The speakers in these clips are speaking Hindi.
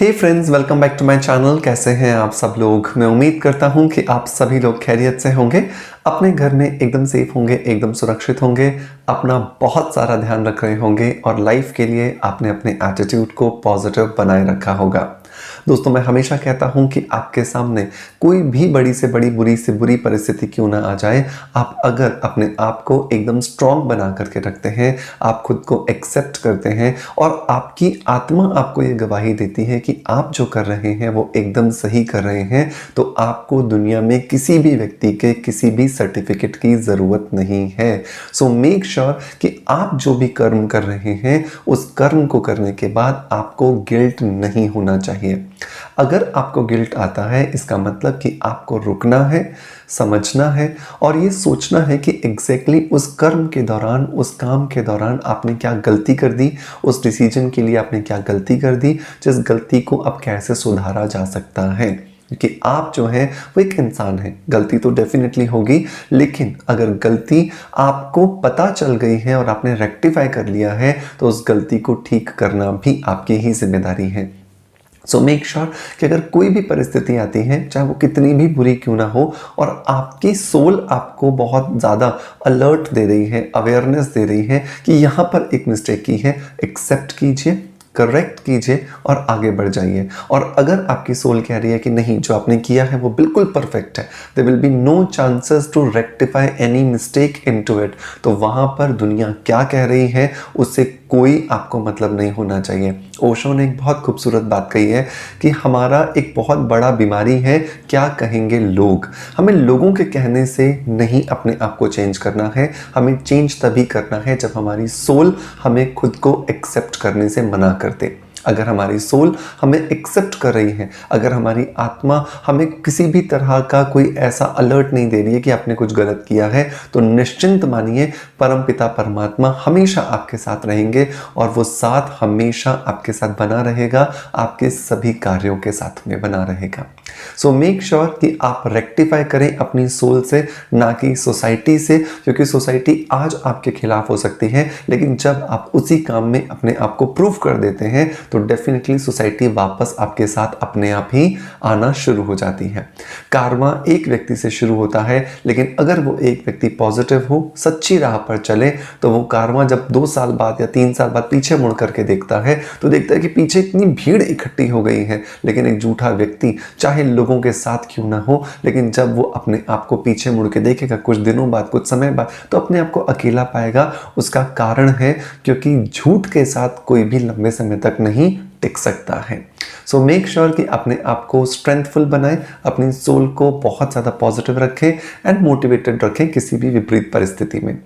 Hey friends, welcome back to my channel. कैसे हैं आप सब लोग? मैं उम्मीद करता हूं कि आप सभी लोग खैरियत से होंगे, अपने घर में एकदम सेफ होंगे, एकदम सुरक्षित होंगे, अपना बहुत सारा ध्यान रख रहे होंगे और लाइफ के लिए आपने अपने एटीट्यूड को पॉजिटिव बनाए रखा होगा। दोस्तों, मैं हमेशा कहता हूं कि आपके सामने कोई भी बड़ी से बड़ी, बुरी से बुरी परिस्थिति क्यों ना आ जाए, आप अगर अपने आप को एकदम स्ट्रांग बना करके रखते हैं, आप खुद को एक्सेप्ट करते हैं और आपकी आत्मा आपको ये गवाही देती है कि आप जो कर रहे हैं वो एकदम सही कर रहे हैं, तो आपको दुनिया में किसी भी व्यक्ति के किसी भी सर्टिफिकेट की ज़रूरत नहीं है। सो मेक श्योर कि आप जो भी कर्म कर रहे हैं उस कर्म को करने के बाद आपको गिल्ट नहीं होना चाहिए। अगर आपको गिल्ट आता है, इसका मतलब कि आपको रुकना है, समझना है और ये सोचना है कि एग्जैक्टली उस कर्म के दौरान, उस काम के दौरान आपने क्या गलती कर दी, उस डिसीजन के लिए आपने क्या गलती कर दी, जिस गलती को अब कैसे सुधारा जा सकता है। क्योंकि आप जो हैं वो एक इंसान हैं, गलती तो डेफिनेटली होगी, लेकिन अगर गलती आपको पता चल गई है और आपने रेक्टिफाई कर लिया है तो उस गलती को ठीक करना भी आपकी ही जिम्मेदारी है। सो मेक श्योर कि अगर कोई भी परिस्थिति आती है, चाहे वो कितनी भी बुरी क्यों ना हो, और आपकी सोल आपको बहुत ज़्यादा अलर्ट दे रही है, अवेयरनेस दे रही है कि यहाँ पर एक मिस्टेक की है, एक्सेप्ट कीजिए, करेक्ट कीजिए और आगे बढ़ जाइए। और अगर आपकी सोल कह रही है कि नहीं, जो आपने किया है वो बिल्कुल परफेक्ट है, there will be no chances to rectify any mistake into it, तो वहाँ पर दुनिया क्या कह रही है उससे कोई आपको मतलब नहीं होना चाहिए। ओशो ने एक बहुत खूबसूरत बात कही है कि हमारा एक बहुत बड़ा बीमारी है क्या कहेंगे लोग। हमें लोगों के कहने से नहीं अपने आप को चेंज करना है, हमें चेंज तभी करना है जब हमारी सोल हमें खुद को एक्सेप्ट करने से मना करते। अगर हमारी सोल हमें एक्सेप्ट कर रही है, अगर हमारी आत्मा हमें किसी भी तरह का कोई ऐसा अलर्ट नहीं दे रही है कि आपने कुछ गलत किया है, तो निश्चिंत मानिए परमपिता परमात्मा हमेशा आपके साथ रहेंगे और वो साथ हमेशा आपके साथ बना रहेगा, आपके सभी कार्यों के साथ में बना रहेगा। सो मेक श्योर कि आप रेक्टिफाई करें अपनी सोल से, ना कि सोसाइटी से, क्योंकि सोसाइटी आज आपके खिलाफ हो सकती है, लेकिन जब आप उसी काम में अपने आप को प्रूव कर देते हैं तो डेफिनेटली सोसाइटी वापस आपके साथ अपने आप ही आना शुरू हो जाती है। कार्मा एक व्यक्ति से शुरू होता है, लेकिन अगर वो एक व्यक्ति पॉजिटिव हो, सच्ची राह पर चले, तो वो कार्मा जब 2 साल बाद या 3 साल बाद पीछे मुड़ करके देखता है तो देखता है कि पीछे इतनी भीड़ इकट्ठी हो गई है, लेकिन एक झूठा व्यक्ति चाहे लोगों के साथ क्यों ना हो, लेकिन जब वो अपने आप को पीछे मुड़ के देखेगा कुछ दिनों बाद, कुछ समय बाद, तो अपने आप को अकेला पाएगा। उसका कारण है क्योंकि झूठ के साथ कोई भी लंबे समय तक नहीं टिक सकता है। सो मेक श्योर कि अपने आप को स्ट्रेंथफुल बनाएं, अपनी सोल को बहुत ज़्यादा पॉजिटिव रखें एंड मोटिवेटेड रखें किसी भी विपरीत परिस्थिति में।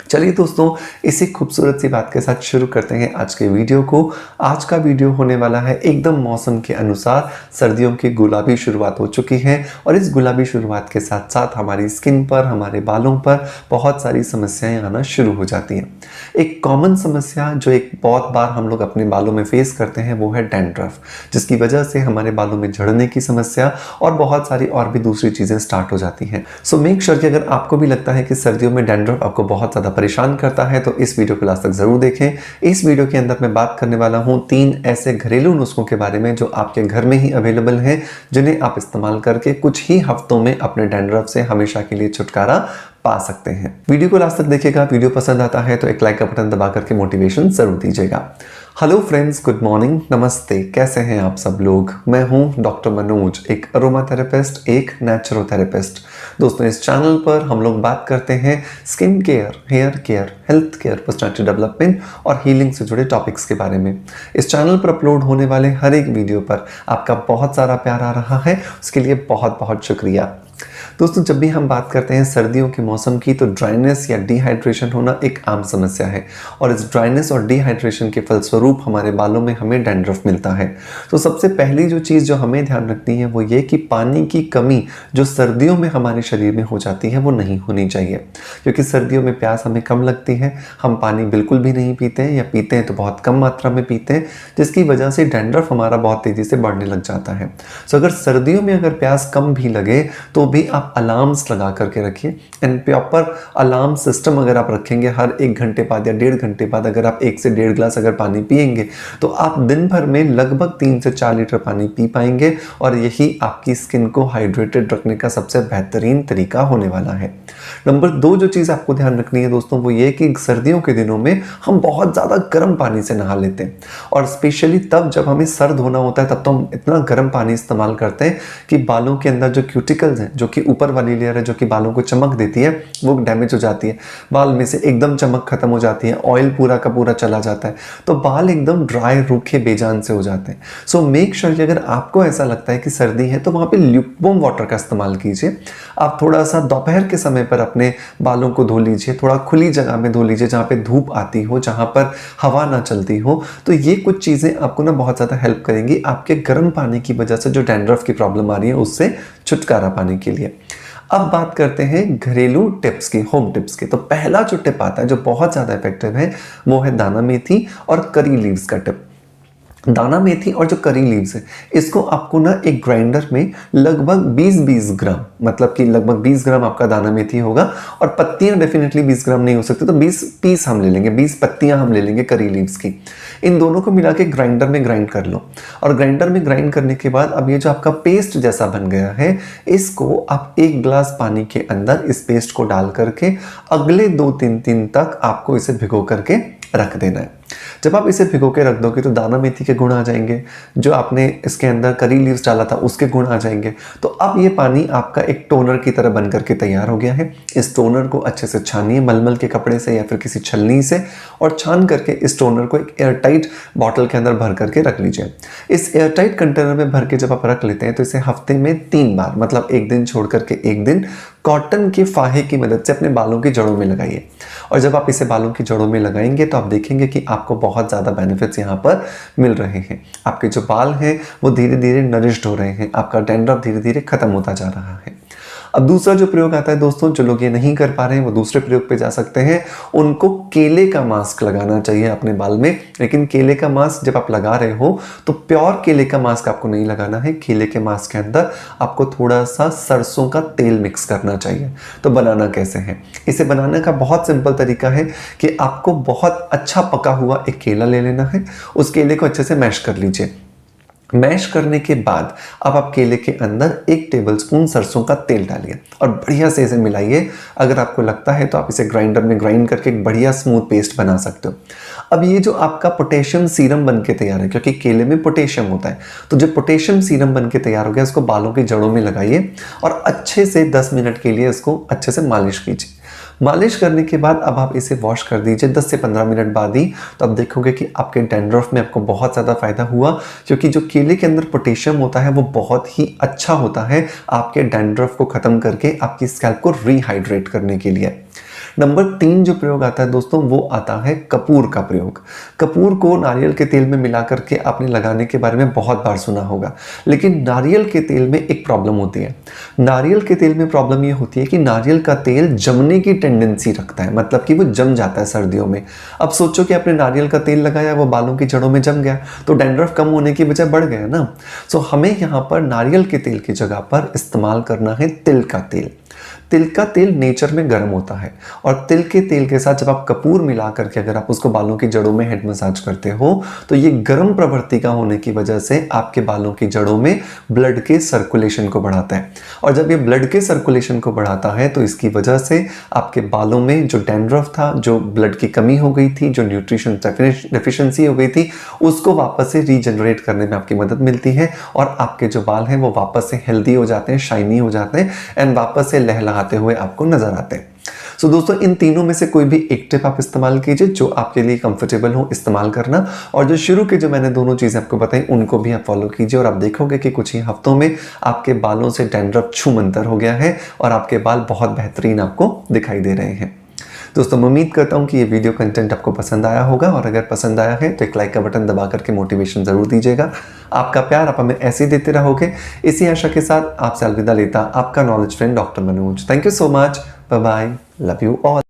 चलिए दोस्तों, इसी खूबसूरत सी बात के साथ शुरू करते हैं आज के वीडियो को। आज का वीडियो होने वाला है एकदम मौसम के अनुसार, सर्दियों की गुलाबी शुरुआत हो चुकी है और इस गुलाबी शुरुआत के साथ साथ हमारी स्किन पर, हमारे बालों पर बहुत सारी समस्याएं आना शुरू हो जाती हैं। एक कॉमन समस्या जो एक बहुत बार हम लोग अपने बालों में फेस करते हैं वो है डैंड्रफ, जिसकी वजह से हमारे बालों में झड़ने की समस्या और बहुत सारी और भी दूसरी चीज़ें स्टार्ट हो जाती हैं। सो मेक श्योर कि अगर आपको भी लगता है कि सर्दियों में डैंड्रफ आपको बहुत ज़्यादा परेशान करता है तो इस वीडियो को लास्ट तक जरूर देखें। इस वीडियो के अंदर मैं बात करने वाला हूं 3 ऐसे घरेलू नुस्खों के बारे में जो आपके घर में ही अवेलेबल हैं, जिन्हें आप इस्तेमाल करके कुछ ही हफ्तों में अपने डैंड्रफ से हमेशा के लिए छुटकारा पा सकते हैं। वीडियो को लास्ट तक देखिएगा। वीडियो पसंद आता है तो एक लाइक का बटन दबा करके मोटिवेशन जरूर दीजिएगा। हेलो फ्रेंड्स, गुड मॉर्निंग, नमस्ते, कैसे हैं आप सब लोग? मैं हूं डॉक्टर मनोज, एक अरोमा थेरेपिस्ट, एक नेचुरोथेरेपिस्ट। दोस्तों, इस चैनल पर हम लोग बात करते हैं skin care, hair care, health care, personality development और हीलिंग से जुड़े टॉपिक्स के बारे में। इस चैनल पर अपलोड होने वाले हर एक वीडियो पर आपका बहुत सारा प्यार आ रहा है, उसके लिए बहुत बहुत शुक्रिया। दोस्तों, जब भी हम बात करते हैं सर्दियों के मौसम की, तो ड्राइनेस या डिहाइड्रेशन होना एक आम समस्या है और इस ड्राइनेस और डिहाइड्रेशन के फलस्वरूप हमारे बालों में हमें डैंड्रफ मिलता है। तो सबसे पहली जो चीज़ जो हमें ध्यान रखनी है वो ये कि पानी की कमी जो सर्दियों में हमारे शरीर में हो जाती है वो नहीं होनी चाहिए, क्योंकि सर्दियों में प्यास हमें कम लगती है, हम पानी बिल्कुल भी नहीं पीते हैं या पीते हैं तो बहुत कम मात्रा में पीते हैं, जिसकी वजह से डैंड्रफ हमारा बहुत तेज़ी से बढ़ने लग जाता है। सो अगर सर्दियों में अगर प्यास कम भी लगे तो भी आप आप अलार्म्स लगा करके रखिए एंड प्रॉपर अलार्म सिस्टम अगर आप रखेंगे हर 1 घंटे बाद या 1.5 घंटे बाद अगर आप 1 से 1.5 ग्लास अगर पानी पिएंगे तो आप दिन भर में लगभग 3 से 4 लीटर पानी पी पाएंगे और यही आपकी स्किन को हाइड्रेटेड रखने का सबसे बेहतरीन तरीका होने वाला है। नंबर 2 जो चीज़ आपको ध्यान रखनी है दोस्तों वो ये कि सर्दियों के दिनों में हम बहुत ज़्यादा गर्म पानी से नहा लेते हैं और स्पेशली तब जब हमें सर धोना होता है तब तो हम इतना गर्म पानी इस्तेमाल करते हैं कि बालों के अंदर जो क्यूटिकल्स हैं जो कि ऊपर वाली लेयर है जो कि बालों को चमक देती है वो डैमेज हो जाती है, बाल में से एकदम चमक खत्म हो जाती है, ऑयल पूरा का पूरा चला जाता है, तो बाल एकदम ड्राई रूखे बेजान से हो जाते हैं। सो मेक श्योर अगर आपको ऐसा लगता है कि सर्दी है तो वहाँ पे ल्यूकवार्म वाटर का इस्तेमाल कीजिए। आप थोड़ा सा दोपहर के समय पर अपने बालों को धो लीजिए, थोड़ा खुली जगह में धो लीजिए जहाँ पे धूप आती हो, जहाँ पर हवा ना चलती हो। तो ये कुछ चीज़ें आपको ना बहुत ज़्यादा हेल्प करेंगी आपके गर्म पानी की वजह से जो डैंड्रफ की प्रॉब्लम आ रही है उससे छुटकारा पाने के लिए। अब बात करते हैं घरेलू टिप्स की, होम टिप्स की। तो पहला जो टिप आता है जो बहुत ज़्यादा इफेक्टिव है वो है दाना मेथी और करी लीव्स का टिप। दाना मेथी और जो करी लीव्स है इसको आपको ना एक ग्राइंडर में लगभग 20-20 ग्राम, मतलब कि लगभग 20 ग्राम आपका दाना मेथी होगा और पत्तियां डेफिनेटली 20 ग्राम नहीं हो सकती तो 20 पीस हम ले लेंगे, 20 पत्तियां हम ले लेंगे करी लीव्स की। इन दोनों को मिला के ग्राइंडर में ग्राइंड कर लो और ग्राइंडर में ग्राइंड करने के बाद अब ये जो आपका पेस्ट जैसा बन गया है इसको आप 1 ग्लास पानी के अंदर इस पेस्ट को डाल करके अगले 2-3 दिन तक आपको इसे भिगो करके रख देना है। जब आप इसे भिगो के रख दोगे तो दाना मेथी के गुण आ जाएंगे, जो आपने इसके अंदर करी लीव्स डाला था उसके गुण आ जाएंगे। तो अब ये पानी आपका एक टोनर की तरह बन करके तैयार हो गया है। इस टोनर को अच्छे से छानिए मलमल के कपड़े से या फिर किसी छलनी से और छान करके इस टोनर को एक एयरटाइट बॉटल के अंदर भर करके रख लीजिए। इस एयरटाइट कंटेनर में भर के जब आप रख लेते हैं तो इसे हफ्ते में 3 बार, मतलब 1 दिन छोड़ करके 1 दिन कॉटन के फाहे की मदद से अपने बालों की जड़ों में लगाइए। और जब आप इसे बालों की जड़ों में लगाएंगे तो आप देखेंगे कि आपको बहुत ज़्यादा बेनिफिट्स यहाँ पर मिल रहे हैं। आपके जो बाल हैं वो धीरे धीरे नरिश्ड हो रहे हैं, आपका डैंड्रफ धीरे धीरे खत्म होता जा रहा है। अब दूसरा जो प्रयोग आता है दोस्तों, जो लोग ये नहीं कर पा रहे हैं वो दूसरे प्रयोग पे जा सकते हैं। उनको केले का मास्क लगाना चाहिए अपने बाल में, लेकिन केले का मास्क जब आप लगा रहे हो तो प्योर केले का मास्क आपको नहीं लगाना है। केले के मास्क के अंदर आपको थोड़ा सा सरसों का तेल मिक्स करना चाहिए। तो बनाना कैसे है? इसे बनाने का बहुत सिंपल तरीका है कि आपको बहुत अच्छा पका हुआ एक केला ले लेना है, उस केले को अच्छे से मैश कर लीजिए। मैश करने के बाद अब आप केले के अंदर 1 टेबलस्पून सरसों का तेल डालिए और बढ़िया से इसे मिलाइए। अगर आपको लगता है तो आप इसे ग्राइंडर में ग्राइंड करके एक बढ़िया स्मूथ पेस्ट बना सकते हो। अब ये जो आपका पोटेशियम सीरम बनके तैयार है, क्योंकि केले में पोटेशियम होता है, तो जो पोटेशियम सीरम बनके तैयार हो गया उसको बालों की जड़ों में लगाइए और अच्छे से 10 मिनट के लिए इसको अच्छे से मालिश कीजिए। मालिश करने के बाद अब आप इसे वॉश कर दीजिए 10 से 15 मिनट बाद ही। तो आप देखोगे कि आपके डैंड्रफ में आपको बहुत ज़्यादा फायदा हुआ, क्योंकि जो केले के अंदर पोटेशियम होता है वो बहुत ही अच्छा होता है आपके डैंड्रफ को ख़त्म करके आपकी स्कैल्प को रिहाइड्रेट करने के लिए। नंबर 3 जो प्रयोग आता है दोस्तों वो आता है कपूर का प्रयोग। कपूर को नारियल के तेल में मिला करके आपने लगाने के बारे में बहुत बार सुना होगा, लेकिन नारियल के तेल में एक प्रॉब्लम होती है। नारियल के तेल में प्रॉब्लम ये होती है कि नारियल का तेल जमने की टेंडेंसी रखता है, मतलब कि वो जम जाता है सर्दियों में। अब सोचो कि आपने नारियल का तेल लगाया, वो बालों की जड़ों में जम गया तो डैंड्रफ कम होने की बजाय बढ़ गया ना। सो हमें यहाँ पर नारियल के तेल की जगह पर इस्तेमाल करना है तिल का तेल। तिल का तेल नेचर में गर्म होता है और तिल के तेल के साथ जब आप कपूर मिला करके अगर आप उसको बालों की जड़ों में हेड मसाज करते हो तो ये गर्म प्रवृत्ति का होने की वजह से आपके बालों की जड़ों में ब्लड के सर्कुलेशन को बढ़ाता है। और जब ये ब्लड के सर्कुलेशन को बढ़ाता है तो इसकी वजह से आपके बालों में जो डैंड्रफ था, जो ब्लड की कमी हो गई थी, जो न्यूट्रिशन डेफिशिएंसी हो गई थी, उसको वापस से रीजनरेट करने में आपकी मदद मिलती है और आपके जो बाल हैं वो वापस से हेल्दी हो जाते हैं, शाइनी हो जाते हैं एंड वापस से लहलहाते हुए आपको नजर आते हैं। सो दोस्तों, इन तीनों में से कोई भी एक टिप आप इस्तेमाल कीजिए जो आपके लिए कंफर्टेबल हो इस्तेमाल करना, और जो शुरू के जो मैंने दोनों चीज़ें आपको बताई उनको भी आप फॉलो कीजिए और आप देखोगे कि कुछ ही हफ्तों में आपके बालों से डैंड्रफ छूमंतर हो गया है और आपके बाल बहुत बेहतरीन आपको दिखाई दे रहे हैं। दोस्तों, मैं उम्मीद करता हूँ कि ये वीडियो कंटेंट आपको पसंद आया होगा और अगर पसंद आया है तो एक लाइक का बटन दबा करके मोटिवेशन ज़रूर दीजिएगा। आपका प्यार आप हमें ऐसे ही देते रहोगे। इसी आशा के साथ आपसे अलविदा लेता आपका knowledge friend doctor Manoj. Thank you so much. Bye bye. Love you all.